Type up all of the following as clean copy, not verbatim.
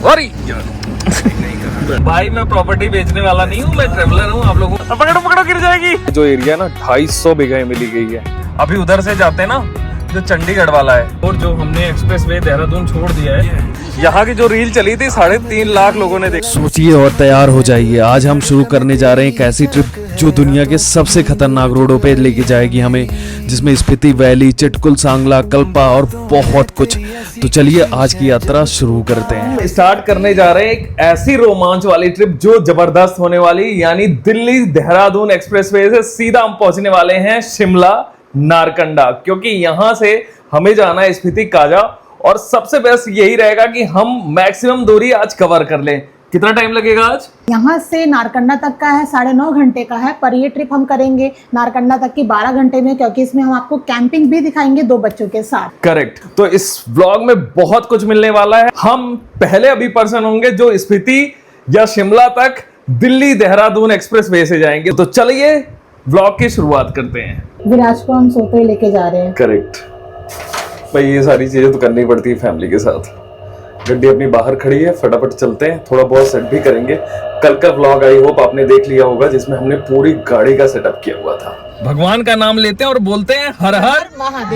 अरे भाई मैं प्रॉपर्टी बेचने वाला नहीं हूँ, मैं ट्रेवलर हूँ। आप लोगों को पकड़ो पकड़ो गिर जाएगी। जो एरिया ना 250 बीघा मिली गई है। अभी उधर से जाते हैं ना जो चंडीगढ़ वाला है, और जो हमने एक्सप्रेस वे देहरादून छोड़ दिया है, यहाँ की जो रील चली थी 3.5 लाख लोगों ने देखी। सोचिए और तैयार हो जाइए, आज हम शुरू करने जा रहे हैं एक ऐसी ट्रिप जो दुनिया के सबसे खतरनाक रोडों पे लेके जाएगी हमें, जिसमें स्पीति वैली, चिटकुल, सांगला, कल्पा और बहुत कुछ। तो चलिए आज की यात्रा शुरू करते हैं। स्टार्ट करने जा रहे हैं एक ऐसी रोमांच वाली ट्रिप जो जबरदस्त होने वाली, यानी दिल्ली देहरादून एक्सप्रेसवे से सीधा हम पहुंचने वाले हैं शिमला नारकंडा, क्योंकि यहां से हमें जाना है स्पीति काजा। और सबसे बेस्ट यही रहेगा कि हम मैक्सिमम दूरी आज कवर कर लें। कितना टाइम लगेगा आज? यहाँ से नारकंडा तक का है 9.5 घंटे का है, पर ये ट्रिप हम करेंगे नारकंडा तक की 12 घंटे में, क्योंकि इसमें हम आपको कैंपिंग भी दिखाएंगे 2 बच्चों के साथ। करेक्ट। तो इस व्लॉग में बहुत कुछ मिलने वाला है। हम पहले अभी पर्सन होंगे जो स्पीति या शिमला तक दिल्ली देहरादून एक्सप्रेस वे से जाएंगे। तो चलिए व्लॉग की शुरुआत करते हैं। विराज को हम सोते ही लेके जा रहे हैं। करेक्ट भाई, ये सारी चीजें तो करनी पड़ती है फैमिली के साथ। गड्डी अपनी बाहर खड़ी है, फटाफट चलते हैं, थोड़ा बहुत सेट भी करेंगे। कल का व्लॉग आई होप आपने देख लिया होगा, जिसमें हमने पूरी गाड़ी का सेटअप किया हुआ था। भगवान का नाम लेते हैं और बोलते हैं हर हर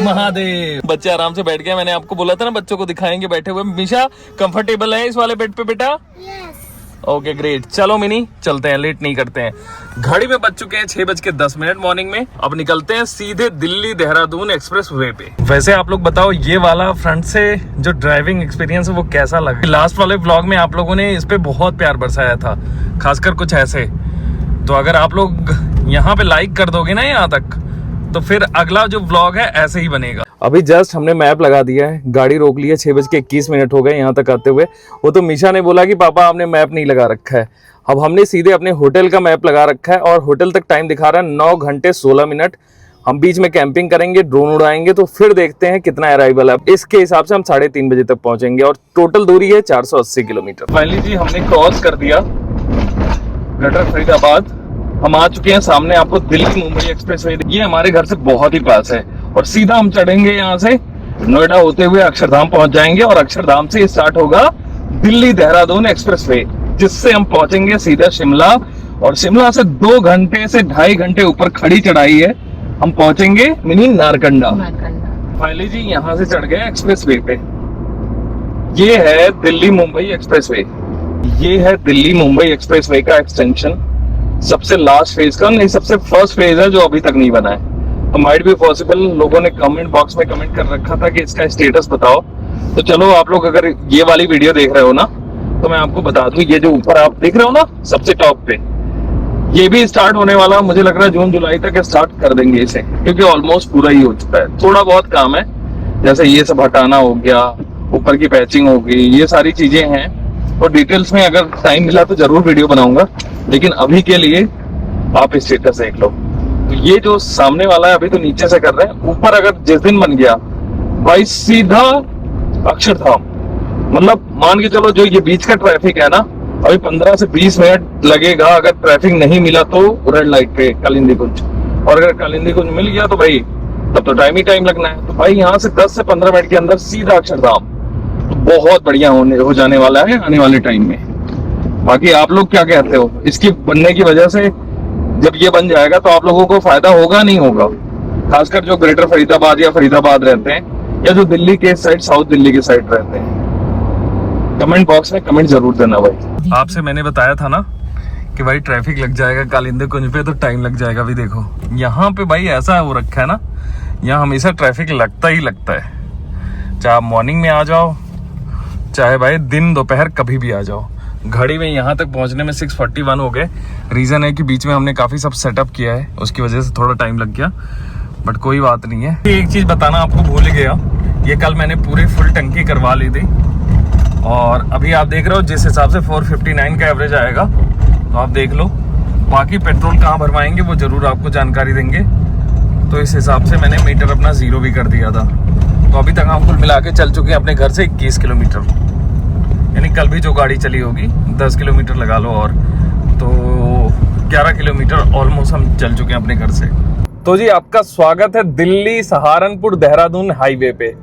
महादेव। बच्चे आराम से बैठ गए। मैंने आपको बोला था ना बच्चों को दिखाएंगे बैठे हुए। मिशा कंफर्टेबल है इस वाले बेड पे बेटा? Okay great. चलो मिनी चलते हैं, लेट नहीं करते हैं। घड़ी में बज चुके हैं 6:10 मॉर्निंग में। अब निकलते हैं सीधे दिल्ली देहरादून एक्सप्रेस वे पे। वैसे आप लोग बताओ ये वाला फ्रंट से जो ड्राइविंग एक्सपीरियंस है वो कैसा लगा? लास्ट वाले व्लॉग में आप लोगों ने इस पे बहुत प्यार बरसाया था, खासकर कुछ ऐसे। तो अगर आप लोग यहाँ पे लाइक कर दोगे ना यहाँ तक, तो फिर अगला जो व्लॉग है ऐसे ही बनेगा। अभी जस्ट हमने मैप लगा दिया है, गाड़ी रोक ली है। 6:21 हो गए यहाँ तक आते हुए। वो तो मिशा ने बोला कि पापा आपने मैप नहीं लगा रखा है। अब हमने सीधे अपने होटल का मैप लगा रखा है, और होटल तक टाइम दिखा रहा है 9 घंटे 16 मिनट। हम बीच में कैंपिंग करेंगे, ड्रोन उड़ाएंगे, तो फिर देखते हैं कितना अराइवल है। इसके हिसाब से हम 3:30 बजे तक पहुंचेंगे, और टोटल दूरी है 480 किलोमीटर। फाइनली जी हमने क्रॉस कर दिया ग्रेटर फरीदाबाद। हम आ चुके हैं सामने, आपको दिल्ली मुंबई एक्सप्रेस वे ये हमारे घर से बहुत ही पास है, और सीधा हम चढ़ेंगे यहाँ से नोएडा होते हुए अक्षरधाम पहुंच जाएंगे, और अक्षरधाम से स्टार्ट होगा दिल्ली देहरादून एक्सप्रेस वे, जिससे हम पहुंचेंगे सीधा शिमला। और शिमला से 2 घंटे से 2.5 घंटे ऊपर खड़ी चढ़ाई है, हम पहुंचेंगे मिनी नारकंडा। फाइनली जी यहाँ से चढ़ गए एक्सप्रेस वे पे। ये है दिल्ली मुंबई एक्सप्रेस वे। ये है दिल्ली मुंबई एक्सप्रेस वे का एक्सटेंशन, सबसे लास्ट फेज का नहीं, सबसे फर्स्ट फेज है जो अभी तक नहीं बना है। तो माइट भी पॉसिबल लोगों ने कमेंट बॉक्स में कमेंट कर रखा था कि इसका स्टेटस बताओ। तो चलो आप लोग अगर ये वाली वीडियो देख रहे हो ना, तो मैं आपको बता दूं, ये जो ऊपर आप देख रहे हो ना सबसे टॉप पे, ये भी स्टार्ट होने वाला। मुझे लग रहा है जून जुलाई तक स्टार्ट कर देंगे इसे, क्योंकि ऑलमोस्ट पूरा ही हो चुका है। थोड़ा बहुत काम है, जैसे ये सब हटाना हो गया, ऊपर की पैचिंग हो गई, ये सारी चीजें हैं। और डिटेल्स में अगर टाइम मिला तो जरूर वीडियो बनाऊंगा, लेकिन अभी के लिए आप स्टेटस देख लो। तो ये जो सामने वाला है अभी तो नीचे से कर रहे हैं, ऊपर अगर जिस दिन बन गया भाई सीधा अक्षरधाम। मतलब मान के चलो जो ये बीच का ट्रैफिक है ना, अभी 15 से 20 मिनट लगेगा। अगर ट्रैफिक नहीं मिला तो रेड लाइट पे कालिंदी कुंज, और अगर कालिंदी कुंज मिल गया तो भाई तब तो टाइम ही टाइम लगना है। तो भाई यहाँ से 10 से 15 मिनट के अंदर सीधा अक्षरधाम। तो बहुत बढ़िया हो जाने वाला है आने वाले टाइम में। बाकी आप लोग क्या कहते हो? इसकी बनने की वजह से जब ये बन जाएगा तो आप लोगों को फायदा होगा नहीं होगा? खासकर जो ग्रेटर फरीदाबाद या फरीदाबाद रहते हैं, या जो दिल्ली के साइड, साउथ दिल्ली के साइड रहते हैं, कमेंट बॉक्स में कमेंट जरूर देना भाई। आपसे मैंने बताया था ना कि भाई ट्रैफिक लग जाएगा कालिंदी कुंज पे, तो टाइम लग जाएगा। अभी देखो यहाँ पे भाई ऐसा हो रखा है ना, यहाँ हमेशा ट्रैफिक लगता ही लगता है। चाहे आप मॉर्निंग में आ जाओ, चाहे भाई दिन दोपहर कभी भी आ जाओ। घड़ी में यहाँ तक पहुँचने में 6:41 हो गए। रीज़न है कि बीच में हमने काफ़ी सब सेटअप किया है, उसकी वजह से थोड़ा टाइम लग गया, बट कोई बात नहीं है। एक चीज़ बताना आपको भूल गया, ये कल मैंने पूरी फुल टंकी करवा ली थी, और अभी आप देख रहे हो जिस हिसाब से 459 का एवरेज आएगा, तो आप देख लो। बाकी पेट्रोल कहाँ भरवाएंगे वो ज़रूर आपको जानकारी देंगे। तो इस हिसाब से मैंने मीटर अपना 0 भी कर दिया था। तो अभी तक हम कुल मिला के चल चुके हैं अपने घर से 21 किलोमीटर, यानी कल भी जो गाड़ी चली होगी 10 किलोमीटर लगा लो, और तो 11 किलोमीटर ऑलमोस्ट हम चल चुके हैं अपने घर से। तो जी आपका स्वागत है दिल्ली सहारनपुर देहरादून हाईवे पे।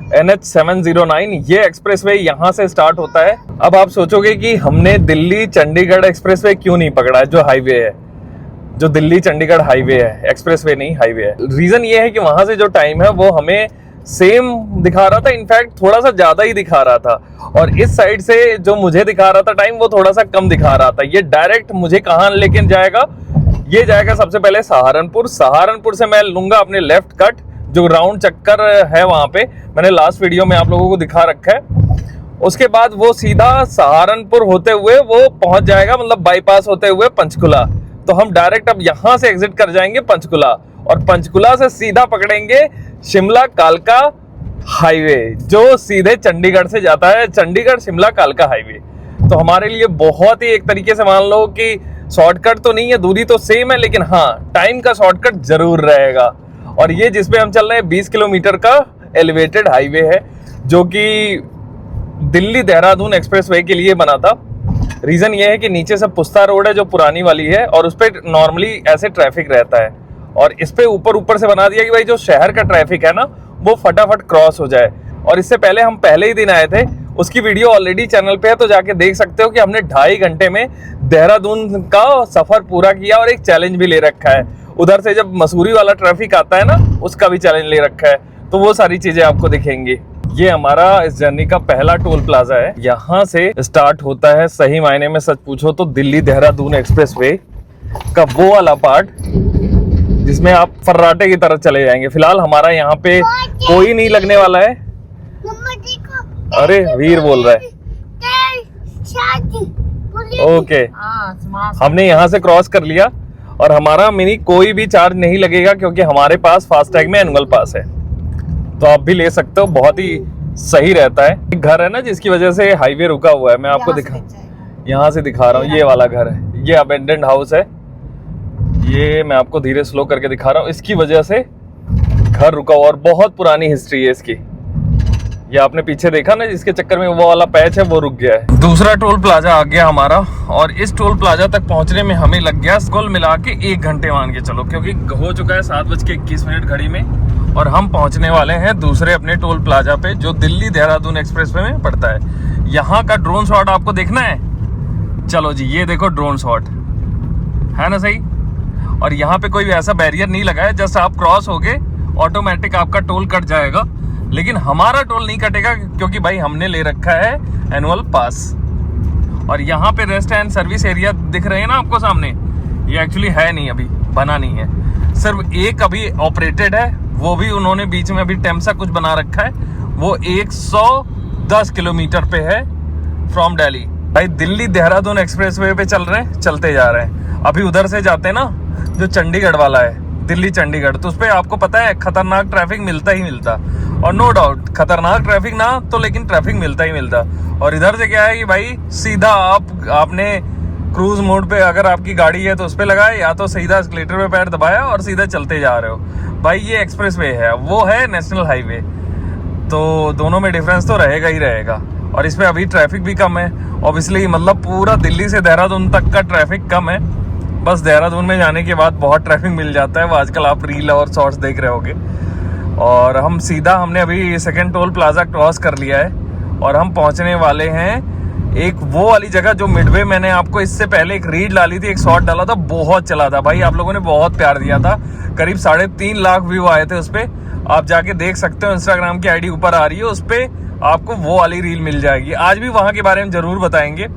NH709 ये एक्सप्रेसवे यहाँ से स्टार्ट होता है। अब आप सोचोगे कि हमने दिल्ली चंडीगढ़ एक्सप्रेसवे क्यों नहीं पकड़ा है, जो हाईवे है, जो दिल्ली चंडीगढ़ हाईवे है, एक्सप्रेसवे नहीं हाईवे है। रीजन ये है कि वहां से जो टाइम है वो हमें सेम दिखा रहा था, इनफैक्ट थोड़ा सा ज्यादा ही दिखा रहा था, और इस साइड से जो मुझे दिखा रहा था टाइम वो थोड़ा सा कम दिखा रहा था। ये डायरेक्ट मुझे कहाँ लेकिन जाएगा, ये जाएगा सबसे पहले सहारनपुर। सहारनपुर से मैं लूंगा अपने लेफ्ट कट, जो राउंड चक्कर है वहां पे, मैंने लास्ट वीडियो में आप लोगों को दिखा रखा है। उसके बाद वो सीधा सहारनपुर होते हुए वो पहुंच जाएगा, मतलब बाईपास होते हुए पंचकुला। तो हम डायरेक्ट अब यहां से एग्जिट कर जाएंगे पंचकुला, और पंचकुला से सीधा पकड़ेंगे शिमला कालका हाईवे, जो सीधे चंडीगढ़ से जाता है, चंडीगढ़ शिमला कालका हाईवे। तो हमारे लिए बहुत ही एक तरीके से मान लो कि शॉर्टकट तो नहीं है, दूरी तो सेम है, लेकिन हाँ टाइम का शॉर्टकट जरूर रहेगा। और ये जिसपे हम चल रहे हैं 20 किलोमीटर का एलिवेटेड हाईवे है, जो कि दिल्ली देहरादून एक्सप्रेसवे के लिए बना था। रीजन ये है कि नीचे से पुस्ता रोड है जो पुरानी वाली है, और उस पर नॉर्मली ऐसे ट्रैफिक रहता है, और इस पे ऊपर से बना दिया कि भाई जो शहर का ट्रैफिक है ना वो फटाफट क्रॉस हो जाए। और इससे पहले हम पहले ही दिन आए थे, उसकी वीडियो ऑलरेडी चैनल पे है, तो जाके देख सकते हो कि हमने 2.5 घंटे में देहरादून का सफर पूरा किया, और एक चैलेंज भी ले रखा है। उधर से जब मसूरी वाला ट्रैफिक आता है ना, उसका भी चैलेंज ले रखा है, तो वो सारी चीजें आपको दिखेंगी। ये हमारा इस जर्नी का पहला टोल प्लाजा है। यहाँ से स्टार्ट होता है सही मायने में सच पूछो तो दिल्ली देहरादून एक्सप्रेसवे का वो वाला पार्ट, जिसमें आप फर्राटे की तरह चले जाएंगे। फिलहाल हमारा यहाँ पे कोई नहीं लगने वाला है। अरे वीर बोल रहा है। ओके, हमने यहाँ से क्रॉस कर लिया, और हमारा मिनी कोई भी चार्ज नहीं लगेगा, क्योंकि हमारे पास फास्टैग में एनुअल पास है। तो आप भी ले सकते हो, बहुत ही सही रहता है। एक घर है ना जिसकी वजह से हाईवे रुका हुआ है, मैं आपको यहाँ से दिखा रहा हूँ। ये वाला घर है, ये अबेंडेंड हाउस है, ये मैं आपको धीरे स्लो करके दिखा रहा हूँ। इसकी वजह से घर रुका हुआ, और बहुत पुरानी हिस्ट्री है इसकी। ये आपने पीछे देखा ना, जिसके चक्कर में वो वाला पैच है वो रुक गया है। दूसरा टोल प्लाजा आ गया हमारा, और इस टोल प्लाजा तक पहुंचने में हमें लग गया कुल मिला के 1 घंटे मान के चलो, क्योंकि हो चुका है 7:21 घड़ी में, और हम पहुंचने वाले हैं दूसरे अपने टोल प्लाजा पे, जो दिल्ली देहरादून एक्सप्रेसवे में पड़ता है। यहाँ का ड्रोन शॉट आपको देखना है, चलो जी ये देखो ड्रोन शॉट है ना सही। और यहाँ पे कोई ऐसा बैरियर नहीं लगा है, जस्ट आप क्रॉस होगे ऑटोमेटिक आपका टोल कट जाएगा। लेकिन हमारा टोल नहीं कटेगा, क्योंकि भाई हमने ले रखा है एनुअल पास। और यहाँ पे रेस्ट एंड सर्विस एरिया दिख रहे हैं ना आपको सामने, ये एक्चुअली है नहीं, अभी बना नहीं है, सिर्फ एक अभी ऑपरेटेड है, वो भी उन्होंने बीच में अभी टेम्सा कुछ बना रखा है। वो 110 किलोमीटर पे है फ्रॉम दिल्ली। भाई दिल्ली देहरादून एक्सप्रेसवे पे चल रहे हैं, चलते जा रहे हैं। अभी उधर से जाते हैं ना, जो चंडीगढ़ वाला है, दिल्ली चंडीगढ़, तो उस पर आपको पता है खतरनाक ट्रैफिक मिलता ही मिलता, और नो डाउट खतरनाक ट्रैफिक ना तो, लेकिन ट्रैफिक मिलता ही मिलता। और इधर से क्या है कि भाई सीधा आपने क्रूज मोड पे अगर आपकी गाड़ी है तो उस पर लगाए, या तो सीधा एस्केलेटर पे पैर दबाया और सीधा चलते जा रहे हो। भाई ये एक्सप्रेसवे है, वो है नेशनल हाईवे, तो दोनों में डिफरेंस तो रहेगा ही रहेगा। और इसमें अभी ट्रैफिक भी कम है ऑब्वियसली, मतलब पूरा दिल्ली से देहरादून तक का ट्रैफिक कम है, बस देहरादून में जाने के बाद बहुत ट्रैफिक मिल जाता है, वो आजकल आप रील और शॉर्ट्स देख रहे होगे। और हम सीधा हमने अभी सेकंड टोल प्लाजा क्रॉस कर लिया है, और हम पहुंचने वाले हैं एक वो वाली जगह जो मिडवे, मैंने आपको इससे पहले एक रील डाली थी, एक शॉर्ट डाला था, बहुत चला था भाई, आप लोगों ने बहुत प्यार दिया था, करीब 3.5 लाख व्यू आए थे उस पर। आप जाके देख सकते हो, इंस्टाग्राम की आईडी ऊपर आ रही है, उस पर आपको वो वाली रील मिल जाएगी। आज भी वहाँ के बारे में जरूर बताएंगे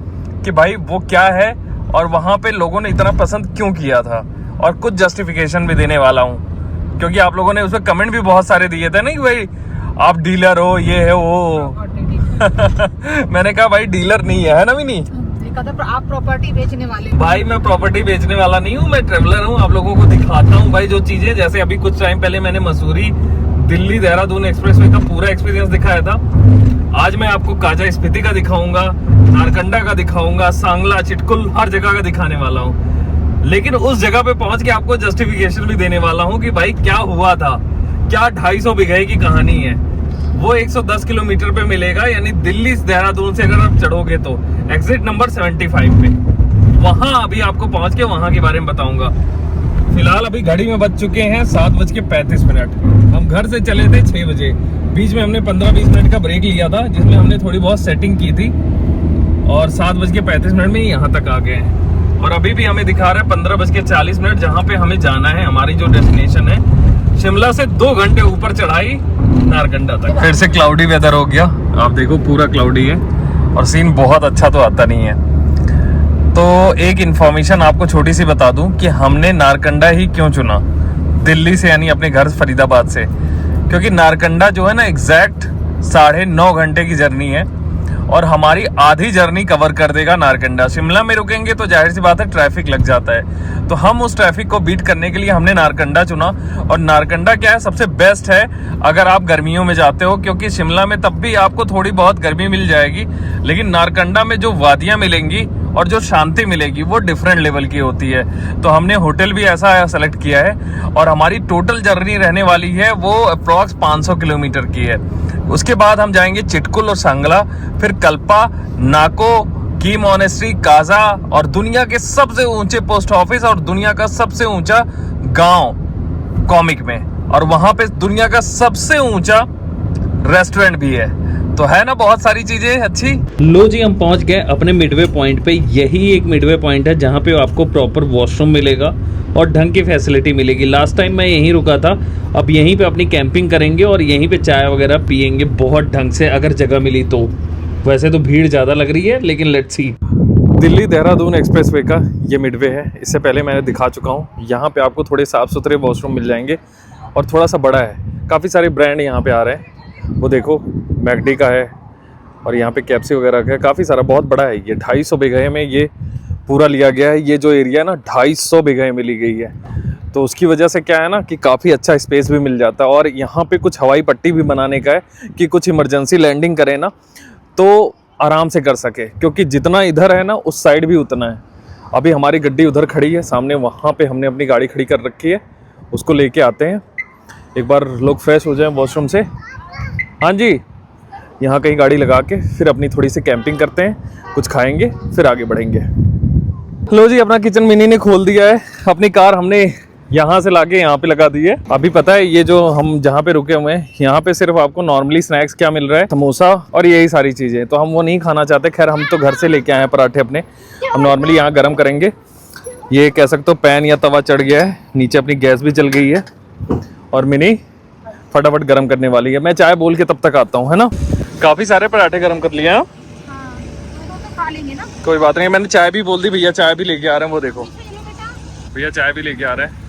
कि भाई वो क्या है, और वहाँ पे लोगों ने इतना पसंद क्यों किया था, और कुछ जस्टिफिकेशन भी देने वाला हूँ, क्योंकि आप लोगों ने उसमें कमेंट भी बहुत सारे दिए थे ना कि भाई आप डीलर हो, ये है वो। मैंने कहा भाई डीलर नहीं है ना, भी नहीं, आप प्रॉपर्टी बेचने वाले। भाई मैं प्रॉपर्टी बेचने वाला नहीं हूँ, मैं ट्रेवलर हूँ, आप लोगों को दिखाता हूँ भाई जो चीजें, जैसे अभी कुछ टाइम पहले मैंने मसूरी दिल्ली देहरादून एक्सप्रेसवे का पूरा एक्सपीरियंस दिखाया था। आज मैं आपको काजा स्पीति का दिखाऊंगा, नारकंडा का दिखाऊंगा, सांगला, चिटकुल, हर जगह का दिखाने वाला हूँ। लेकिन उस जगह पे पहुंच के आपको जस्टिफिकेशन भी देने वाला हूँ कि भाई क्या हुआ था, क्या 250 बीघे की कहानी है। वो 110 किलोमीटर पे मिलेगा, यानी दिल्ली देहरादून से अगर आप चढ़ोगे तो एग्जिट नंबर 75 पे, वहां अभी आपको पहुंच के वहां के बारे में बताऊंगा। फिलहाल अभी घड़ी में बज चुके हैं 7:35। हम घर से चले थे 6 बजे, बीच में हमने 15-20 मिनट का ब्रेक लिया था, जिसमें हमने थोड़ी बहुत सेटिंग की थी और 7:35 में ही यहाँ तक आ गए हैं। और अभी भी हमें दिखा रहा है 15:40, जहाँ पे हमें जाना है। हमारी जो डेस्टिनेशन है शिमला से 2 घंटे ऊपर चढ़ाई नारकंडा तक। फिर से क्लाउडी वेदर हो गया, आप देखो पूरा क्लाउडी है और सीन बहुत अच्छा तो आता नहीं है। तो एक इन्फॉर्मेशन आपको छोटी सी बता दूं कि हमने नारकंडा ही क्यों चुना दिल्ली से, यानी अपने घर फरीदाबाद से, क्योंकि नारकंडा जो है ना एग्जैक्ट 9.5 घंटे की जर्नी है और हमारी आधी जर्नी कवर कर देगा नारकंडा। शिमला में रुकेंगे तो जाहिर सी बात है ट्रैफिक लग जाता है, तो हम उस ट्रैफिक को बीट करने के लिए हमने नारकंडा चुना। और नारकंडा क्या है, सबसे बेस्ट है अगर आप गर्मियों में जाते हो, क्योंकि शिमला में तब भी आपको थोड़ी बहुत गर्मी मिल जाएगी, लेकिन नारकंडा में जो वादियां मिलेंगी और जो शांति मिलेगी वो डिफरेंट लेवल की होती है। तो हमने होटल भी ऐसा सेलेक्ट किया है और हमारी टोटल जर्नी रहने वाली है वो अप्रॉक्स 500 किलोमीटर की है। उसके बाद हम जाएंगे चिटकुल और सांगला, फिर कल्पा, नाको, की मोनेस्ट्री, काजा और दुनिया के सबसे ऊंचे पोस्ट ऑफिस और दुनिया का सबसे ऊंचा गांव कॉमिक में, और वहां पे दुनिया का सबसे ऊंचा रेस्टोरेंट भी है। तो है ना बहुत सारी चीजें अच्छी। लो जी, हम पहुंच गए अपने मिडवे पॉइंट पे। यही एक मिडवे पॉइंट है जहाँ पे आपको प्रॉपर वॉशरूम मिलेगा और ढंग की फैसिलिटी मिलेगी। लास्ट टाइम मैं यहीं रुका था, अब यहीं पे अपनी कैंपिंग करेंगे और यहीं पे चाय वगैरह पियेंगे बहुत ढंग से, अगर जगह मिली तो। वैसे तो भीड़ ज़्यादा लग रही है, लेकिन let's see. Delhi Dehradun expressway का ये मिडवे है, इससे पहले मैंने दिखा चुका हूँ। यहाँ पे आपको थोड़े साफ़ सुथरे वॉशरूम मिल जाएंगे और थोड़ा सा बड़ा है। काफ़ी सारे ब्रांड यहाँ पे आ रहे हैं, वो देखो मैकडी का है और यहाँ पे कैप्सी वगैरह का है, काफ़ी सारा, बहुत बड़ा है ये। 250 बीघे में ये पूरा लिया गया है। ये जो एरिया है ना 250 बीघे में ली गई है, तो उसकी वजह से क्या है ना कि काफ़ी अच्छा स्पेस भी मिल जाता है। और यहाँ पे कुछ हवाई पट्टी भी बनाने का है कि कुछ इमरजेंसी लैंडिंग करें ना तो आराम से कर सके, क्योंकि जितना इधर है ना उस साइड भी उतना है। अभी हमारी गड्डी उधर खड़ी है सामने, वहाँ पे हमने अपनी गाड़ी खड़ी कर रखी है, उसको लेके आते हैं। एक बार लोग फ्रेश हो जाएं वॉशरूम से। हाँ जी, यहाँ कहीं गाड़ी लगा के फिर अपनी थोड़ी सी कैंपिंग करते हैं, कुछ खाएंगे फिर आगे बढ़ेंगे। लो जी, अपना किचन मिनी ने खोल दिया है। अपनी कार हमने यहाँ से लाके यहाँ पे लगा दी है। अभी पता है ये जो हम जहाँ पे रुके हुए हैं यहाँ पे सिर्फ आपको नॉर्मली स्नैक्स क्या मिल रहा है, समोसा और यही सारी चीज़ें, तो हम वो नहीं खाना चाहते। खैर हम तो घर से लेके आए हैं पराठे अपने, हम नॉर्मली यहाँ गर्म करेंगे। ये कह सकते हो पैन या तवा चढ़ गया है, नीचे अपनी गैस भी चल गई है और मिनी फटाफट गर्म करने वाली है। मैं चाय बोल के तब तक आता हूँ, है ना। काफ़ी सारे पराठे गर्म कर लिए हैं, कोई बात नहीं। मैंने चाय भी बोल दी, भैया चाय भी लेके आ रहे हैं। वो देखो भैया चाय भी लेके आ रहे हैं।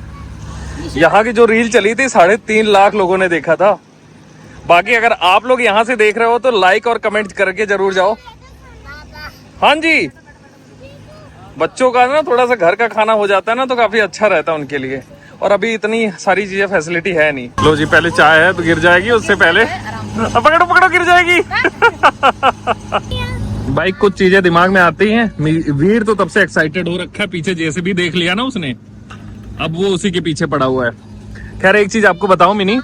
यहाँ की जो रील चली थी 3.5 लाख लोगों ने देखा था। बाकी अगर आप लोग यहाँ से देख रहे हो तो लाइक और कमेंट करके जरूर जाओ। हाँ जी, बच्चों का ना थोड़ा सा घर का खाना हो जाता है ना तो काफी अच्छा रहता है उनके लिए, और अभी इतनी सारी चीजें फैसिलिटी है नहीं। लो जी, पहले चाय है तो गिर जाएगी, उससे पहले पकड़ो पकड़ो गिर जाएगी। भाई कुछ चीजें दिमाग में आती हैं। वीर तो तब से एक्साइटेड हो रखा है, पीछे जैसे भी देख लिया ना उसने, अब वो उसी के पीछे पड़ा हुआ है। खैर एक चीज आपको बताऊं मिनी,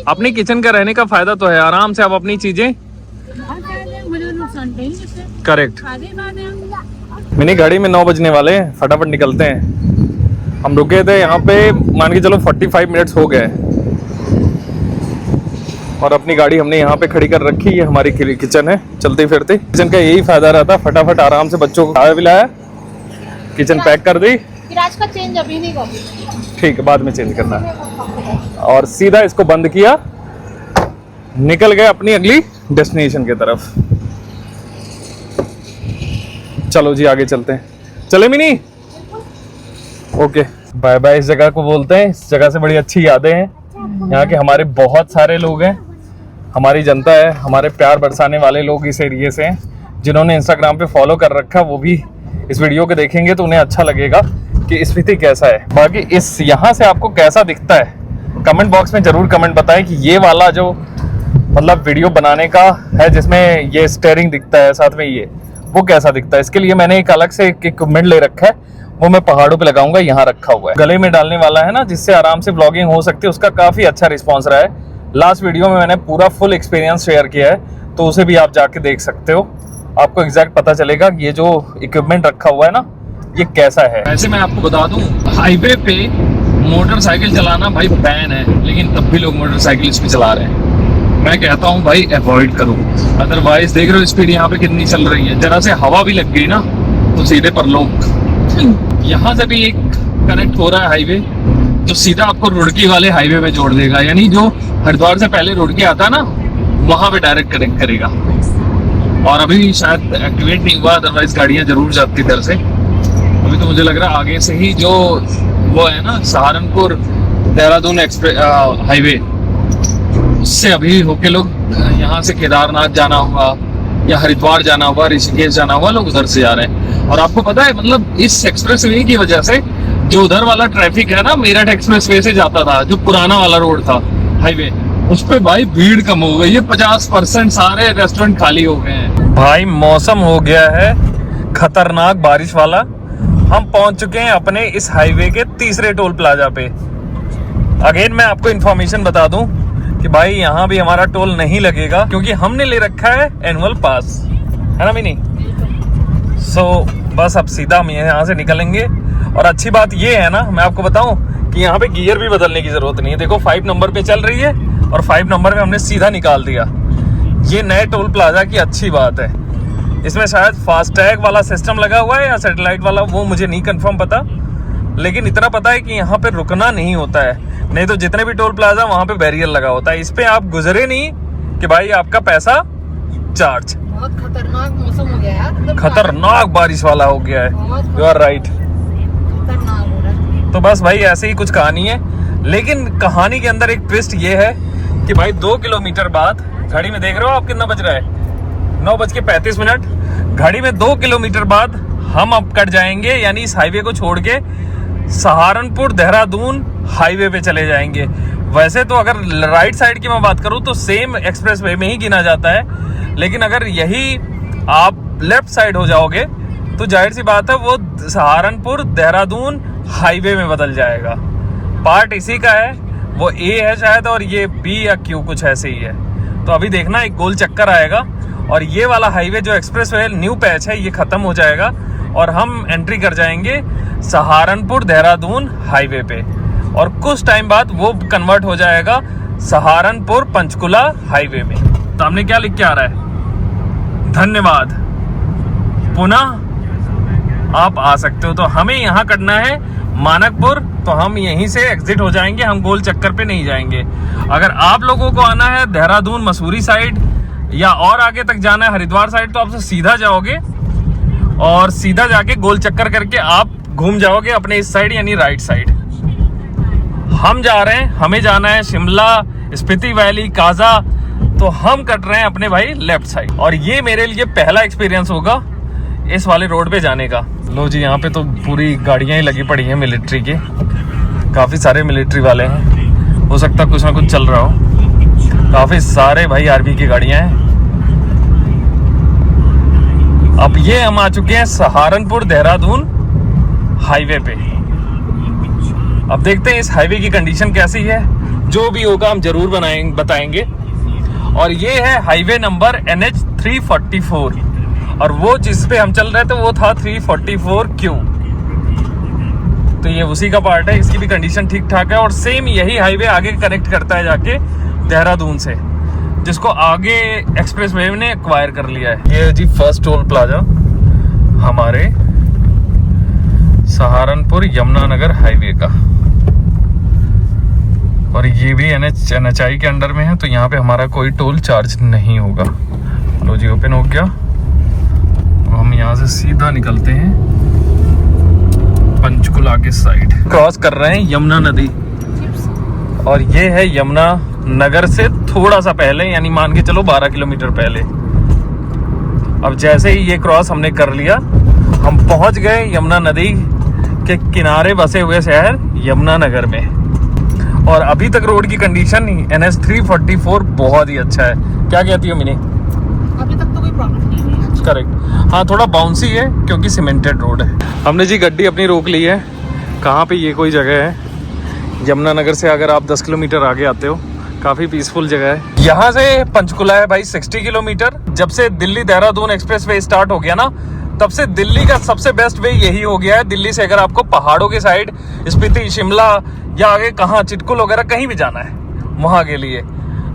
अपनी किचन का रहने का फायदा तो है, आराम से आप अपनी चीजें करेक्ट। मिनी गाड़ी में 9 बजने वाले हैं, फटाफट निकलते हैं। हम रुके थे यहाँ पे, मान के चलो 45 मिनट्स हो गए और अपनी गाड़ी हमने यहाँ पे खड़ी कर रखी है। हमारी किचन है, चलते फिरते किचन का यही फायदा रहता, फटाफट आराम से बच्चों को खाया पिलाया, किचन पैक कर दी। आज का चेंज अभी नहीं करना, ठीक है बाद में चेंज करना है। और सीधा इसको बंद किया, निकल गए अपनी अगली डेस्टिनेशन की तरफ। चलो जी आगे चलते हैं, चले मिनी। Okay bye bye. इस जगह को बोलते हैं, इस जगह से बड़ी अच्छी यादें हैं। यहाँ के हमारे बहुत सारे लोग हैं, हमारी जनता है, हमारे प्यार बरसाने वाले लोग इस एरिए से हैं, जिन्होंने इंस्टाग्राम पे फॉलो कर रखा, वो भी इस वीडियो को देखेंगे तो उन्हें अच्छा लगेगा कि स्पीति कैसा है। बाकी इस यहाँ से आपको कैसा दिखता है कमेंट बॉक्स में जरूर कमेंट बताएं कि ये वाला जो मतलब वीडियो बनाने का है जिसमें ये स्टेयरिंग दिखता है साथ में, ये वो कैसा दिखता है। इसके लिए मैंने एक अलग से एक इक्विपमेंट ले रखा है, वो मैं पहाड़ों पे लगाऊंगा, यहाँ रखा हुआ है। गले में डालने वाला है ना, जिससे आराम से व्लॉगिंग हो सकती है। उसका काफ़ी अच्छा रिस्पॉन्स रहा है। लास्ट वीडियो में मैंने पूरा फुल एक्सपीरियंस शेयर किया है, तो उसे भी आप जाके देख सकते हो। आपको एग्जैक्ट पता चलेगा कि ये जो इक्विपमेंट रखा हुआ है ना ये कैसा है। वैसे मैं आपको बता दूं, हाईवे पे मोटरसाइकिल चलाना भाई बैन है, लेकिन तब भी लोग मोटरसाइकिल इस पे चला रहे हैं। मैं कहता हूँ भाई अवॉइड करो, अदरवाइज देख रहे हो स्पीड यहाँ पे कितनी चल रही है, जरा से हवा भी लग गई ना तो सीधे परलोक। यहाँ से भी एक कनेक्ट हो रहा है हाईवे, जो सीधा आपको रुड़की वाले हाईवे में जोड़ देगा, यानी जो हरिद्वार से पहले रुड़की आता है ना वहां पे डायरेक्ट कनेक्ट करेगा। और अभी शायद एक्टिवेट नहीं हुआ, अदरवाइज गाड़ियां जरूर जाती इधर से। अभी तो मुझे लग रहा है आगे से ही जो वो है ना सहारनपुर देहरादून एक्सप्रेस हाईवे, उससे अभी होके लोग यहाँ से केदारनाथ जाना हुआ या हरिद्वार जाना हुआ, ऋषिकेश जाना हुआ, लोग उधर से जा रहे हैं। और आपको पता है मतलब इस एक्सप्रेस वे की वजह से जो उधर वाला ट्रैफिक है ना, मेरठ एक्सप्रेस वे से जाता था, जो पुराना वाला रोड था हाईवे, उस पे भाई भीड़ कम हो गई है, 50% सारे रेस्टोरेंट खाली हो गए हैं। भाई मौसम हो गया है खतरनाक बारिश वाला। हम पहुंच चुके हैं अपने इस हाईवे के तीसरे टोल प्लाजा पे। अगेन मैं आपको इन्फॉर्मेशन बता दूं कि भाई यहाँ भी हमारा टोल नहीं लगेगा, क्योंकि हमने ले रखा है एनुअल पास, है ना मिनी? सो बस अब सीधा हम यहाँ से निकलेंगे। और अच्छी बात ये है ना, मैं आपको बताऊं कि यहाँ पे गियर भी बदलने की जरूरत नहीं है। देखो 5 नंबर पे चल रही है और 5 नंबर पे हमने सीधा निकाल दिया। ये नए टोल प्लाजा की अच्छी बात है। इसमें शायद फास्टैग वाला सिस्टम लगा हुआ है या सैटेलाइट वाला, वो मुझे नहीं कंफर्म पता, लेकिन इतना पता है कि यहाँ पे रुकना नहीं होता है। नहीं तो जितने भी टोल प्लाजा वहाँ पे बैरियर लगा होता है, इस पे आप गुजरे नहीं कि भाई आपका पैसा चार्ज। बहुत खतरनाक मौसम हो गया यार, खतरनाक बारिश वाला हो गया है। You are right. खतरनाक हो रहा है। तो बस भाई ऐसे ही कुछ कहानी है, लेकिन कहानी के अंदर एक ट्विस्ट ये है कि भाई 2 किलोमीटर बाद, घड़ी में देख रहे हो आप कितना बज रहा है, 9:35। घड़ी में 2 किलोमीटर बाद हम अब कट जाएंगे, यानी इस हाईवे को छोड़ के सहारनपुर देहरादून हाईवे पे चले जाएंगे। वैसे तो अगर राइट साइड की मैं बात करूं तो सेम एक्सप्रेस वे में ही गिना जाता है, लेकिन अगर यही आप लेफ्ट साइड हो जाओगे तो जाहिर सी बात है वो सहारनपुर देहरादून हाईवे में बदल जाएगा। पार्ट इसी का है, वो ए है शायद और ये बी या क्यू कुछ ऐसे ही है। तो अभी देखना एक गोल चक्कर आएगा और ये वाला हाईवे जो एक्सप्रेस वे न्यू पैच है ये खत्म हो जाएगा और हम एंट्री कर जाएंगे सहारनपुर देहरादून हाईवे पे। और कुछ टाइम बाद वो कन्वर्ट हो जाएगा सहारनपुर पंचकुला हाईवे में। तो हमने क्या लिख के आ रहा है, धन्यवाद, पुनः आप आ सकते हो। तो हमें यहाँ करना है मानकपुर, तो हम यहीं से एग्जिट हो जाएंगे, हम गोल चक्कर पे नहीं जाएंगे। अगर आप लोगों को आना है देहरादून मसूरी साइड या और आगे तक जाना है हरिद्वार साइड, तो आप सीधा जाओगे और सीधा जाके गोल चक्कर करके आप घूम जाओगे अपने इस साइड यानी राइट साइड। हम जा रहे हैं, हमें जाना है शिमला, स्पीति वैली, काजा, तो हम कट रहे हैं अपने भाई लेफ्ट साइड। और ये मेरे लिए पहला एक्सपीरियंस होगा इस वाले रोड पे जाने का। लो जी, यहाँ पे तो पूरी गाड़ियां ही लगी पड़ी हैं मिलिट्री की, काफी सारे मिलिट्री वाले हैं, हो सकता है कुछ ना कुछ चल रहा हो। काफी सारे भाई आर्मी की गाड़ियां हैं। अब ये हम आ चुके हैं सहारनपुर देहरादून हाईवे पे। अब देखते हैं इस हाईवे की कंडीशन कैसी है, जो भी होगा हम जरूर बताएंगे। और ये है हाईवे नंबर NH 344 और वो जिस पे हम चल रहे थे वो था 344Q, तो ये उसी का पार्ट है। इसकी भी कंडीशन ठीक ठाक है और सेम यही हाईवे आगे कनेक्ट करता है जाके देहरादून से, जिसको आगे एक्सप्रेस वे ने एक्वायर कर लिया है। ये जी फर्स्ट टोल प्लाजा हमारे सहारनपुर यमुनानगर हाईवे का, और ये भी NHI के अंडर में है, तो यहाँ पे हमारा कोई टोल चार्ज नहीं होगा। लो जी, ओपन हो गया। हम यहाँ से सीधा निकलते हैं पंचकुला के साइड, क्रॉस कर रहे हैं यमुना नदी। और ये है यमुना नगर से थोड़ा सा पहले, यानी मान के चलो 12 किलोमीटर पहले। अब जैसे ही ये क्रॉस हमने कर लिया, हम पहुंच गए यमुना नदी के किनारे बसे हुए शहर यमुना नगर में। और अभी तक रोड की कंडीशन NH 344 बहुत ही अच्छा है। क्या कहती हो मिनी? अभी तक तो कोई प्रॉब्लम नहीं है। करेक्ट, हाँ थोड़ा बाउंसी है क्योंकि सीमेंटेड रोड है। हमने जी गाड़ी अपनी रोक ली है। कहाँ पे ये कोई जगह है, यमुना नगर से अगर आप 10 किलोमीटर आगे आते हो, काफ़ी पीसफुल जगह है। यहाँ से पंचकुला है भाई 60 किलोमीटर। जब से Delhi Dehradun express way start हो गया ना, तब से दिल्ली का सबसे बेस्ट वे यही हो गया है। दिल्ली से अगर आपको पहाड़ों के साइड स्पीति, शिमला या आगे कहाँ चिटकुल वगैरह कहीं भी जाना है वहाँ के लिए,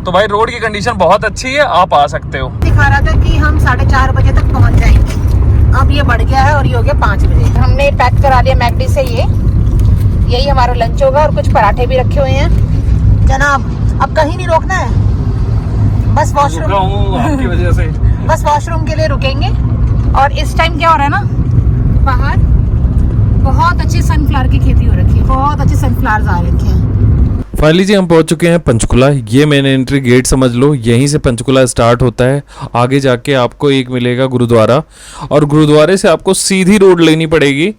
तो भाई रोड की कंडीशन बहुत अच्छी है, आप आ सकते हो। दिखा रहा था कि हम 4:30 बजे तक पहुंच जाएंगे, अब ये बढ़ गया है और ये हो गया 5 बजे। हमने पैक करा लिया मैकडी से, यही हमारा लंच होगा और कुछ पराठे भी रखे हुए हैं। जनाब अब कहीं नहीं रोकना है, बस वॉशरूम आपकी वजह से बस वॉशरूम के लिए रुकेंगे। और इस टाइम क्या हो रहा है ना, बाहर बहुत अच्छी सनफ्लावर की खेती हो रखी है, बहुत अच्छे सनफ्लावर्स आ रखे हैं। फाइनली जी हम पहुंच चुके हैं पंचकुला। ये मेन एंट्री गेट समझ लो, यहीं से पंचकुला स्टार्ट होता है। आगे जाके आपको एक मिलेगा गुरुद्वारा, और गुरुद्वारे से आपको सीधी रोड लेनी पड़ेगी,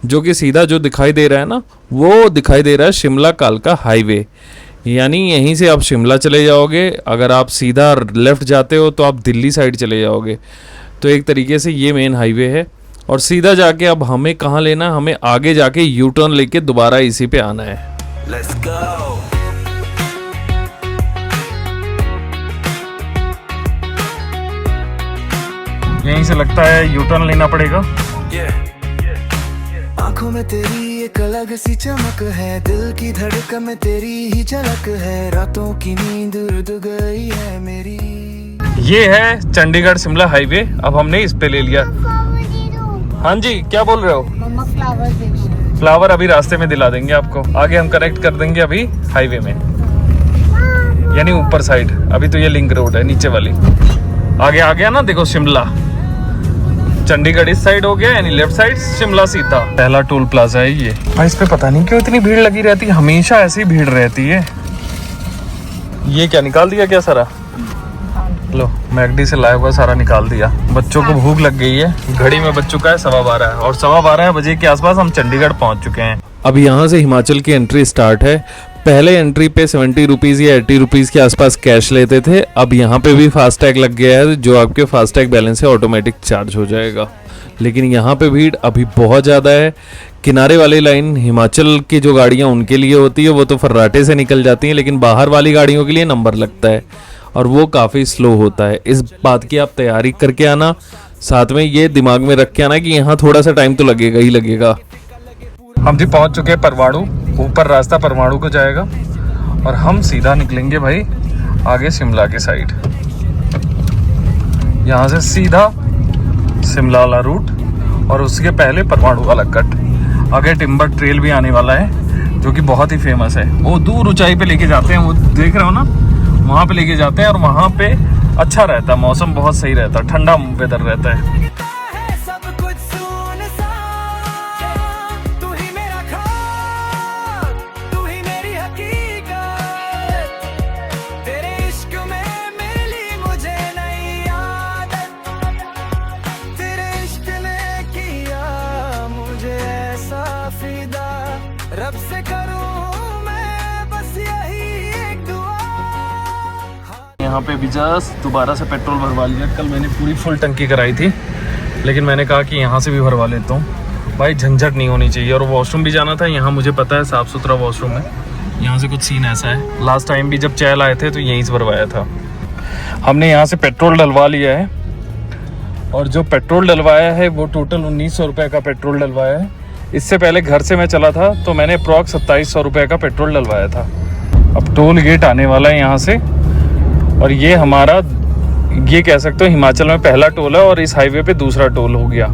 जो कि सीधा जो दिखाई दे रहा है ना, वो दिखाई दे रहा है शिमला कालका हाईवे। यानी यहीं से आप शिमला चले जाओगे। अगर आप सीधा लेफ़्ट जाते हो तो आप दिल्ली साइड चले जाओगे। तो एक तरीके से ये मेन हाईवे है। और सीधा जाके अब हमें कहाँ लेना, हमें आगे जाके यू टर्न लेके दोबारा इसी पे आना है। Let's go. यहीं से लगता है यू टर्न लेना पड़ेगा। आंखों में तेरी एक अलग सी चमक है, दिल की धड़कन में तेरी ही झलक है, रातों की नींद उड़ गई है मेरी। ये है चंडीगढ़ शिमला हाईवे। अब हमने इस पे ले लिया। हाँ जी, क्या बोल रहे हो? मम्मा फ्लावर देखो। फ्लावर अभी रास्ते में दिला देंगे आपको, आगे हम कनेक्ट कर देंगे अभी हाईवे में, यानी ऊपर साइड। अभी तो ये लिंक रोड है नीचे वाली। आगे आ गया ना, देखो शिमला, चंडीगढ़ इस साइड हो गया, यानी लेफ्ट साइड, शिमला सीधा। पहला टोल प्लाजा है ये। भाई इस पे पता नहीं क्यों इतनी भीड़ लगी रहती है, हमेशा ऐसी भीड़ रहती है। ये क्या निकाल दिया क्या सारा? लो मैकडी से लाया हुआ सारा निकाल दिया। बच्चों को भूख लग गई है। घड़ी में बज चुका है 12:15 और 12:15 बजे के आसपास हम चंडीगढ़ पहुंच चुके हैं। अब यहाँ से हिमाचल की एंट्री स्टार्ट है। पहले एंट्री पे 70 रुपीज़ या 80 रुपीज़ के आसपास कैश लेते थे। अब यहाँ पे भी फास्टैग लग गया है, जो आपके फास्टैग बैलेंस से ऑटोमेटिक चार्ज हो जाएगा। लेकिन यहाँ पे भीड़ अभी बहुत ज़्यादा है। किनारे वाली लाइन हिमाचल की जो गाड़ियाँ उनके लिए होती है वो तो फर्राटे से निकल जाती हैं, लेकिन बाहर वाली गाड़ियों के लिए नंबर लगता है और वो काफ़ी स्लो होता है। इस बात की आप तैयारी करके आना, साथ में ये दिमाग में रख के आना कि यहाँ थोड़ा सा टाइम तो लगेगा ही लगेगा। हम जी पहुंच चुके हैं परवाणु। ऊपर रास्ता परवाणु को जाएगा और हम सीधा निकलेंगे भाई आगे शिमला के साइड। यहाँ से सीधा शिमला वाला रूट और उसके पहले परवाणु वाला कट। आगे टिम्बर ट्रेल भी आने वाला है, जो कि बहुत ही फेमस है। वो दूर ऊंचाई पे लेके जाते हैं, वो देख रहे हो ना, वहाँ पे लेके जाते हैं और वहाँ पे अच्छा रहता है, मौसम बहुत सही रहता है, ठंडा वेदर रहता है। रब से करूं मैं बस यही एक दुआ। यहाँ पे भी जस्ट दोबारा से पेट्रोल भरवा लिया। कल मैंने पूरी फुल टंकी कराई थी, लेकिन मैंने कहा कि यहाँ से भी भरवा लेता हूँ भाई, झंझट नहीं होनी चाहिए। और वॉशरूम भी जाना था, यहाँ मुझे पता है साफ़ सुथरा वॉशरूम है। यहाँ से कुछ सीन ऐसा है, लास्ट टाइम भी जब चैल आए थे तो यहीं से भरवाया था हमने। यहाँ से पेट्रोल डलवा लिया है और जो पेट्रोल डलवाया है वो टोटल 1900 रुपये का पेट्रोल डलवाया है। इससे पहले घर से मैं चला था तो मैंने अप्रॉक्स 2700 रुपये का पेट्रोल डलवाया था। अब टोल गेट आने वाला है यहाँ से, और ये हमारा, ये कह सकते हो हिमाचल में पहला टोल है और इस हाईवे पे दूसरा टोल हो गया।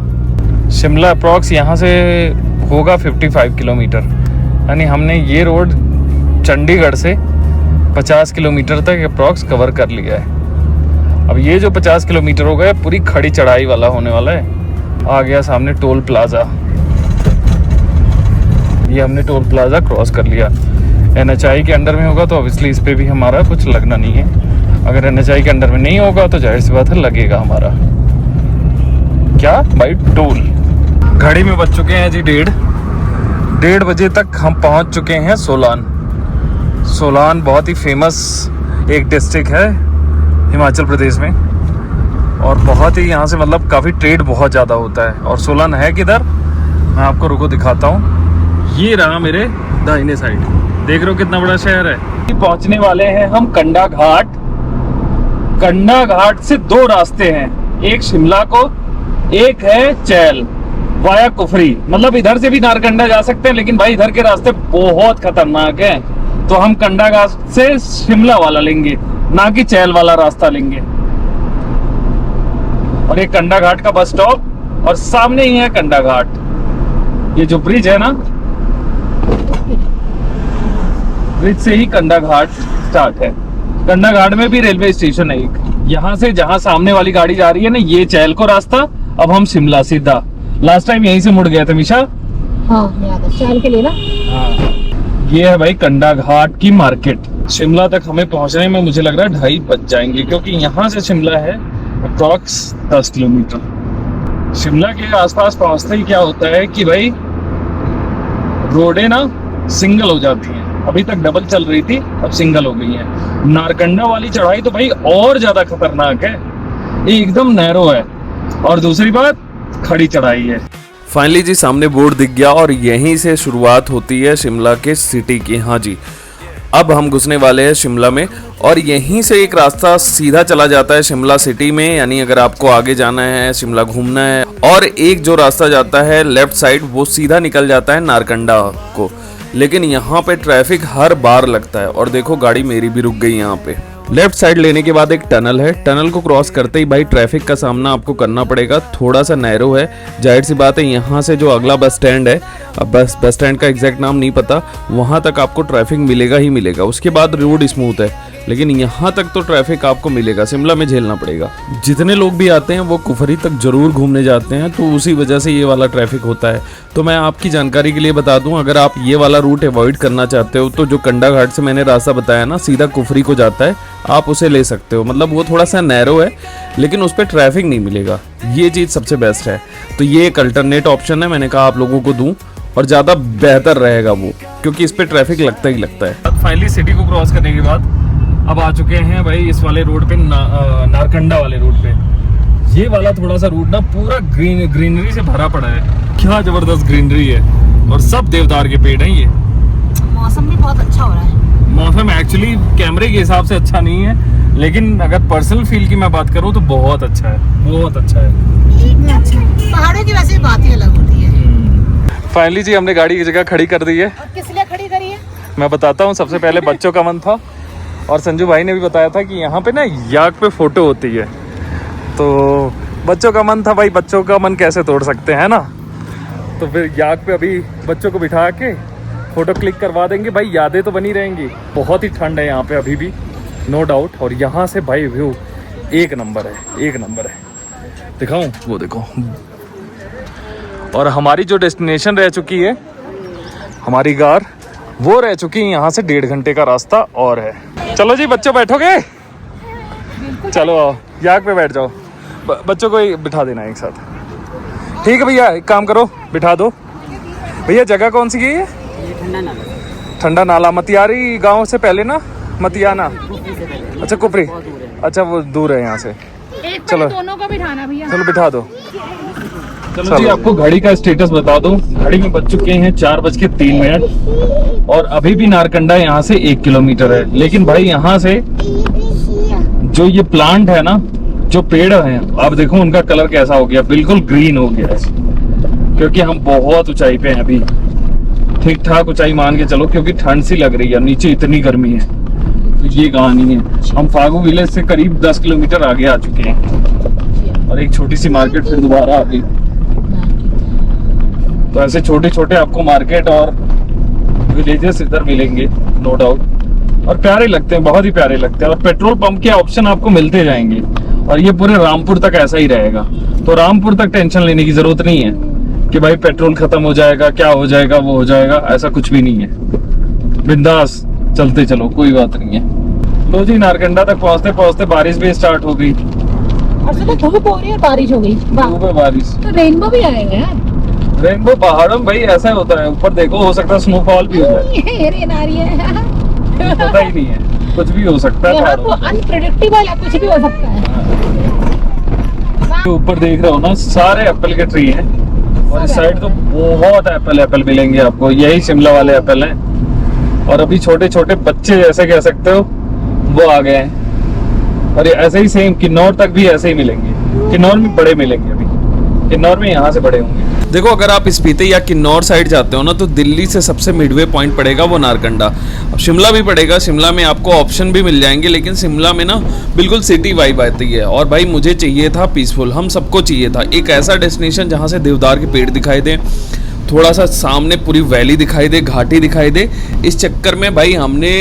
शिमला अप्रॉक्स यहाँ से होगा 55 किलोमीटर, यानी हमने ये रोड चंडीगढ़ से 50 किलोमीटर तक अप्रॉक्स कवर कर लिया है। अब ये जो 50 किलोमीटर हो गया पूरी खड़ी चढ़ाई वाला होने वाला है। आ गया सामने टोल प्लाजा, ये हमने टोल प्लाजा क्रॉस कर लिया। NHI के अंडर में होगा तो ऑब्वियसली इस पे भी हमारा कुछ लगना नहीं है। अगर NHI के अंडर में नहीं होगा तो जाहिर सी बात है लगेगा हमारा। क्या भाई, टोल। घड़ी में बज चुके हैं जी 1:30 बजे तक हम पहुंच चुके हैं सोलान। सोलान बहुत ही फेमस एक डिस्ट्रिक्ट है हिमाचल प्रदेश में, और बहुत ही यहाँ से मतलब काफ़ी ट्रेड बहुत ज़्यादा होता है। और सोलान है किधर, मैं आपको रुको दिखाता हूँ। ये रहा मेरे दाहिने साइड, देख रहे हो कितना बड़ा शहर है। पहुंचने वाले हैं हम कंडा घाट। कंडा घाट से 2 रास्ते हैं, एक शिमला को, एक है चैल वाया कुफरी। मतलब इधर से भी नारकंडा जा सकते हैं, लेकिन भाई इधर के रास्ते बहुत खतरनाक हैं, तो हम कंडा घाट से शिमला वाला लेंगे। ना कि चैल वाला रास्ता लेंगे। और ये कंडा घाट का बस स्टॉप और सामने ही है कंडा घाट। ये जो ब्रिज है ना, ब्रिज से ही कंडा घाट स्टार्ट है। कंडा घाट में भी रेलवे स्टेशन है एक। यहाँ से जहाँ सामने वाली गाड़ी जा रही है ना, ये चैल को रास्ता, अब हम शिमला सीधा। लास्ट टाइम यहीं से मुड़ गया था मिशा। हाँ याद है, चाल के लिए ना। हाँ, ये है भाई कंडा घाट की मार्केट। शिमला तक हमें पहुंचने में मुझे लग रहा है 2.5 बज जाएंगे, क्योंकि यहाँ से शिमला है अप्रॉक्स 10 किलोमीटर। शिमला के आसपास पहुंचते ही क्या होता है कि भाई रोडें ना सिंगल हो जाती हैं। अभी तक डबल चल रही थी, अब सिंगल हो गई है। नारकंडा वाली चढ़ाई तो भाई और ज्यादा खतरनाक है, ये एकदम नैरो है, और दूसरी बात खड़ी चढ़ाई है। फाइनली जी सामने बोर्ड दिख गया और यहीं से शुरुआत होती है शिमला के सिटी की। हाँ जी, अब हम घुसने वाले हैं शिमला में, और यहीं से एक रास्ता सीधा चला जाता है शिमला सिटी में। यानी अगर आपको आगे जाना है, शिमला घूमना है, और एक जो रास्ता जाता है लेफ्ट साइड, वो सीधा निकल जाता है नारकंडा को। लेकिन यहाँ पे ट्रैफिक हर बार लगता है, और देखो गाड़ी मेरी भी रुक गई यहाँ पे। लेफ्ट साइड लेने के बाद एक टनल है, टनल को क्रॉस करते ही भाई ट्रैफिक का सामना आपको करना पड़ेगा। थोड़ा सा नैरो है, जाहिर सी बात है। यहाँ से जो अगला बस स्टैंड है, अब बस स्टैंड का एग्जैक्ट नाम नहीं पता, वहाँ तक आपको ट्रैफिक मिलेगा ही मिलेगा। उसके बाद रोड स्मूथ है, लेकिन यहाँ तक तो ट्रैफिक आपको मिलेगा, शिमला में झेलना पड़ेगा। जितने लोग भी आते हैं वो कुफरी तक जरूर घूमने जाते हैं, तो उसी वजह से ये वाला ट्रैफिक होता है। तो मैं आपकी जानकारी के लिए बता दूं, अगर आप ये वाला रूट अवॉइड करना चाहते हो तो जो कंडा घाट से मैंने रास्ता बताया ना, सीधा कुफरी को जाता है, आप उसे ले सकते हो। मतलब वो थोड़ा सा नैरो है, लेकिन उस पर ट्रैफिक नहीं मिलेगा, ये चीज़ सबसे बेस्ट है। तो ये एक अल्टरनेट ऑप्शन है, मैंने कहा आप लोगों को दूं, और ज़्यादा बेहतर रहेगा वो, क्योंकि इस पर ट्रैफिक लगता ही लगता है। फाइनली सिटी को क्रॉस करने के बाद अब आ चुके हैं भाई इस वाले रोड पे, नारकंडा वाले रोड पे। ये वाला थोड़ा सा रूट ना पूरा ग्रीनरी से भरा पड़ा है, क्या जबरदस्त ग्रीनरी है, और सब देवदार के पेड़ हैं। ये मौसम भी बहुत अच्छा हो रहा है। मौसम एक्चुअली कैमरे के हिसाब से अच्छा नहीं है, लेकिन अगर पर्सनल फील की मैं बात करूँ तो बहुत अच्छा है, बहुत अच्छा है। पहाड़ों की वैसे बात ही अलग होती है। फाइनली जी हमने गाड़ी की जगह खड़ी कर दी है। और किस लिए खड़ी करी है? मैं बताता हूँ। सबसे पहले बच्चों का मन था, और संजू भाई ने भी बताया था कि यहाँ पे ना याक पे फोटो होती है, तो बच्चों का मन था भाई, बच्चों का मन कैसे तोड़ सकते हैं ना। तो फिर याक पे अभी बच्चों को बिठा के फोटो क्लिक करवा देंगे भाई, यादें तो बनी रहेंगी। बहुत ही ठंड है यहाँ पे अभी भी, नो डाउट। और यहाँ से भाई व्यू एक नंबर है, एक नंबर है। दिखाऊं? वो देखो। और हमारी जो डेस्टिनेशन रह चुकी है, हमारी कार वो रह चुकी है यहाँ से 1.5 घंटे का रास्ता और है। चलो जी बच्चों, बैठोगे? चलो आओ, याक पे बैठ जाओ, बच्चों को ही बिठा देना एक साथ। ठीक है भैया, एक काम करो, बिठा दो। भैया जगह कौन सी है ये? ठंडा नाला मतियारी गांव से पहले ना, मतियाना। अच्छा कुफरी, अच्छा वो दूर है यहाँ से। चलो दोनों को बिठाना भैया। चलो बिठा दो। चलो जी आपको घड़ी का स्टेटस बता दूं, घड़ी में बज चुके हैं 4:03, और अभी भी नारकंडा यहाँ से 1 किलोमीटर है। लेकिन भाई यहाँ से जो ये प्लांट है ना, जो पेड़ हैं, आप देखो उनका कलर कैसा हो गया, बिल्कुल ग्रीन हो गया है, क्योंकि हम बहुत ऊंचाई पे हैं अभी। ठीक ठाक ऊंचाई मान के चलो, क्योंकि ठंड सी लग रही है, नीचे इतनी गर्मी है। तो ये कहानी है। हम फागू विलेज से करीब 10 किलोमीटर आगे आ चुके हैं, और एक छोटी सी मार्केट फिर दोबारा आ गई। तो ऐसे छोटे छोटे आपको मार्केट और विलेजेस इधर मिलेंगे, नो डाउट, और प्यारे लगते हैं, बहुत ही प्यारे लगते हैं। और पेट्रोल पंप के ऑप्शन आपको मिलते जाएंगे, और ये पूरे रामपुर तक ऐसा ही रहेगा। तो रामपुर तक टेंशन लेने की जरूरत नहीं है कि भाई पेट्रोल खत्म हो जाएगा, क्या हो जाएगा, वो हो जाएगा, ऐसा कुछ भी नहीं है। बिंदास चलते चलो, कोई बात नहीं है। लो जी, नारकंडा तक पहुंचते पहुंचते बारिश भी स्टार्ट हो गई। और सुबह धूप हो रही है, बारिश हो गई। धूप है, बारिश। तो रेनबो भी आएगा यार। रेनबो पहाड़ों में भाई ऐसा होता है, ऊपर देखो, हो सकता है स्नोफॉल भी हो जाए, रेन आ रही है। पता ही नहीं है, कुछ भी हो सकता है। यहाँ तो अनप्रेडिक्टेबल है, कुछ भी हो सकता है। ऊपर देख रहे हो ना, सारे एप्पल के ट्री हैं, और इस साइड तो बहुत एप्पल मिलेंगे आपको। यही शिमला वाले एप्पल हैं, और अभी छोटे छोटे बच्चे जैसे कह सकते हो वो आ गए हैं। और ऐसे ही सेम किन्नौर तक भी ऐसे ही मिलेंगे। किन्नौर में बड़े मिलेंगे, अभी किन्नौर में यहाँ से बड़े होंगे। देखो अगर आप स्पीति या किन्नौर साइड जाते हो ना तो दिल्ली से सबसे मिडवे पॉइंट पड़ेगा वो नारकंडा। अब शिमला भी पड़ेगा, शिमला में आपको ऑप्शन भी मिल जाएंगे, लेकिन शिमला में ना बिल्कुल सिटी वाइब आती है। और भाई मुझे चाहिए था पीसफुल, हम सबको चाहिए था एक ऐसा डेस्टिनेशन जहाँ से देवदार के पेड़ दिखाई दे, थोड़ा सा सामने पूरी वैली दिखाई दे, घाटी दिखाई दे। इस चक्कर में भाई हमने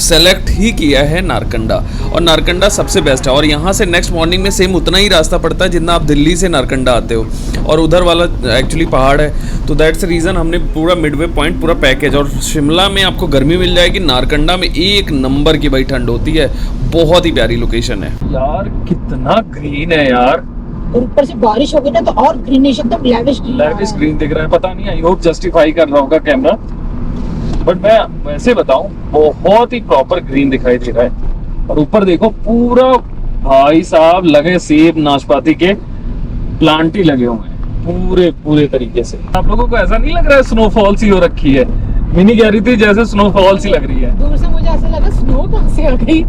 सेलेक्ट ही किया है नारकंडा, और नारकंडा सबसे बेस्ट है। और यहाँ से नेक्स्ट मॉर्निंग में सेम उतना ही रास्ता पड़ता है जितना आप दिल्ली से नारकंडा आते हो, और उधर वाला एक्चुअली पहाड़ है, तो दैट्स रीज़न हमने पूरा मिडवे पॉइंट पूरा पैकेज। और शिमला में आपको गर्मी मिल जाएगी, नारकंडा में एक नंबर की भाई ठंड होती है, बहुत ही प्यारी लोकेशन है यार। कितना ग्रीन है यार, और ऊपर से बारिश हो गई ना तो और ग्रीनिश एकदम लैविश ग्रीन दिख रहा है। पता नहीं, आई होप जस्टिफाई कर रहा होगा कैमरा, बट मैं वैसे बताऊं बहुत ही प्रॉपर ग्रीन दिखाई दे रहा है। और ऊपर देखो पूरा भाई साहब लगे सेब नाशपाती के प्लांट ही लगे हुए हैं पूरे तरीके से। आप लोगों को ऐसा नहीं लग रहा है स्नोफॉल सी हो रखी है? मिनी कह रही थी जैसे स्नोफॉल सी लग रही है। दूर से मुझे ऐसा लगा स्नो कहाँ से आ गई।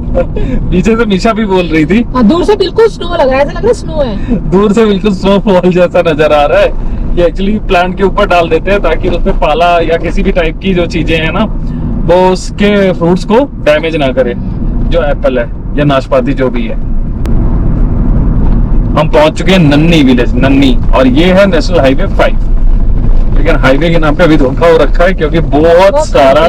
पीछे से मीशा भी बोल रही थी दूर से बिल्कुल स्नो लग रहा है, ऐसा लग रहा है स्नो है। दूर से बिल्कुल स्नोफॉल जैसा नजर आ रहा है। ये एक्चुअली प्लांट के ऊपर डाल देते हैं ताकि उसमें पाला या किसी भी टाइप की जो चीजें हैं ना वो उसके फ्रूट्स को डैमेज ना करे, जो एप्पल है या नाशपाती जो भी है। हम पहुंच चुके हैं नन्नी विलेज, नन्नी, और ये है नेशनल हाईवे 5। लेकिन हाईवे के नाम पे अभी धोखा हो रखा है क्योंकि बहुत सारा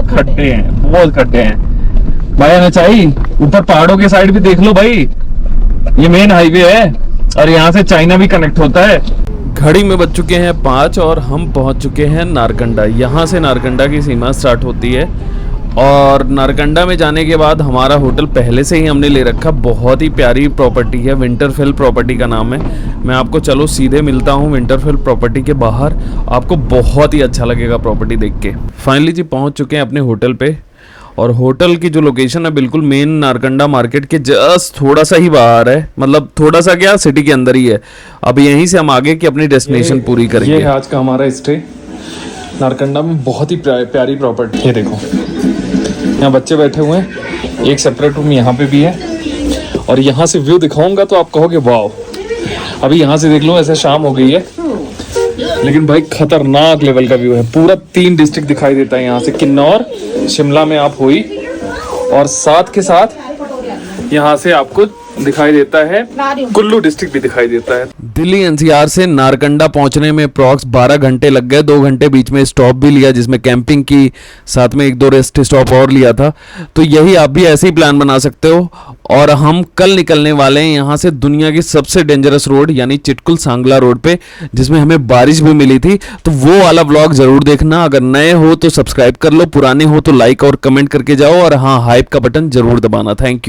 खड्डे हैं, बहुत खड्डे हैं भाई। नचाई ऊपर पहाड़ों के साइड भी देख लो भाई, ये मेन हाईवे है और यहाँ से चाइना भी कनेक्ट होता है। घड़ी में बज चुके हैं 5 और हम पहुंच चुके हैं नारकंडा। यहाँ से नारकंडा की सीमा स्टार्ट होती है, और नारकंडा में जाने के बाद हमारा होटल पहले से ही हमने ले रखा। बहुत ही प्यारी प्रॉपर्टी है, विंटरफेल प्रॉपर्टी का नाम है। मैं आपको चलो सीधे मिलता हूँ विंटरफेल प्रॉपर्टी के बाहर, आपको बहुत ही अच्छा लगेगा प्रॉपर्टी देख के। फाइनली जी पहुँच चुके हैं अपने होटल पे, और होटल की जो लोकेशन है बिल्कुल मेन नारकंडा मार्केट के जस्ट थोड़ा सा ही बाहर है, मतलब थोड़ा सा क्या सिटी के अंदर ही है। अब यहीं से हम आगे की अपनी डेस्टिनेशन पूरी करेंगे। ये है आज का हमारा स्टे नारकंडा में। बहुत ही प्यारी प्रॉपर्टी। ये देखो यहाँ बच्चे बैठे हुए हैं, एक सेपरेट रूम यहाँ पे भी है, और यहाँ से व्यू दिखाऊंगा तो आप कहोगे वाह। अभी यहाँ से देख लो, ऐसे शाम हो गई है लेकिन भाई खतरनाक लेवल का व्यू है। पूरा 3 डिस्ट्रिक्ट दिखाई देता है यहाँ से, किन्नौर, शिमला में आप हुई, और साथ के साथ यहाँ से आपको दिखाई देता है कुल्लू डिस्ट्रिक्ट भी दिखाई देता है। दिल्ली एनसीआर से नारकंडा पहुंचने में अप्रॉक्स 12 घंटे लग गए। 2 घंटे बीच में स्टॉप भी लिया जिसमें कैंपिंग की, साथ में 1-2 रेस्ट स्टॉप और लिया था। तो यही आप भी ऐसे ही प्लान बना सकते हो। और हम कल निकलने वाले हैं यहाँ से दुनिया की सबसे डेंजरस रोड यानी चिटकुल सांगला रोड पे, जिसमें हमें बारिश भी मिली थी। तो वो वाला व्लॉग जरूर देखना। अगर नए हो तो सब्सक्राइब कर लो, पुराने हो तो लाइक और कमेंट करके जाओ, और हाँ हाइप का बटन जरूर दबाना। Thank you.